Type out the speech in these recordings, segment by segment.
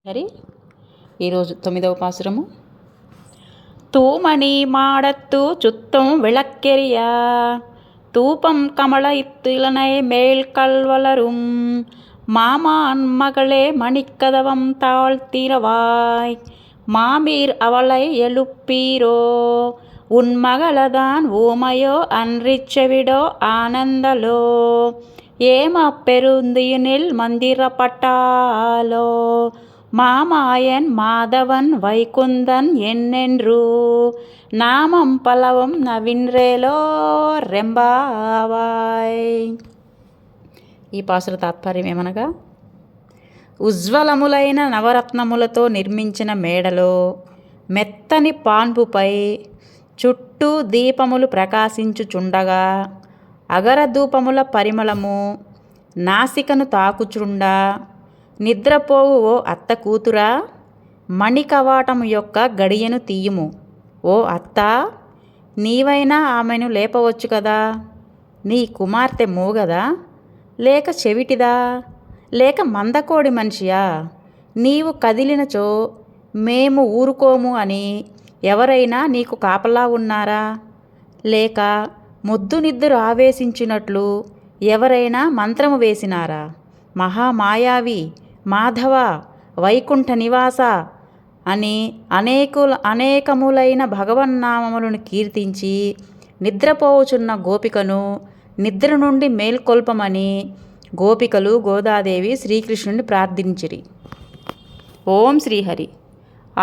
హరి ఈరోజు 9వ పాసురము. தூமணி மாடத்து சுத்தும் விளக்கெரிய தூபம் கமல இத்திலனை மேல் கல்வளரும் மாமான் மகளே மணிக்கதவம் தாழ்த்திரவாய் மாமீர் அவளை எழுப்பீரோ உன் மகளதான் ஊமையோ அன்றிச்செவிடோ ஆனந்தலோ ஏம பெருந்தியினில் மந்திரப்பட்டாலோ மாமாயன் மாதவன் వైకుందన్ ఎన్నెండ్రు నామం పలవం నవిన్రేలో రెంబావాయ్. ఈ పాసుర తాత్పర్యం ఏమనగా, ఉజ్వలములైన నవరత్నములతో నిర్మించిన మేడలో మెత్తని పాన్పుపై చుట్టూ దీపములు ప్రకాశించుచుండగా అగరధూపముల పరిమళము నాసికను తాకుచుండా నిద్రపోవు ఓ అత్త కూతురా, మణికవాటము యొక్క గడియను తీయుము. ఓ అత్త, నీవైనా ఆమెను లేపవచ్చు కదా. నీ కుమార్తె మూగదా, లేక చెవిటిదా, లేక మందకోడి మనిషియా? నీవు కదిలినచో మేము ఊరుకోము అని ఎవరైనా నీకు కాపలా ఉన్నారా? లేక ముద్దు నిద్దురు ఆవేశించినట్లు ఎవరైనా మంత్రము వేసినారా? మహామాయావి, మాధవ, వైకుంఠ నివాస అని అనేకములైన భగవన్నామములను కీర్తించి నిద్రపోవుచున్న గోపికను నిద్ర నుండి మేల్కొల్పమని గోపికలు గోదాదేవి శ్రీకృష్ణుని ప్రార్థించిరి. ఓం శ్రీహరి.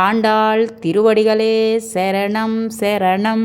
ఆండాళ్ తిరువడిగలే శరణం శరణం.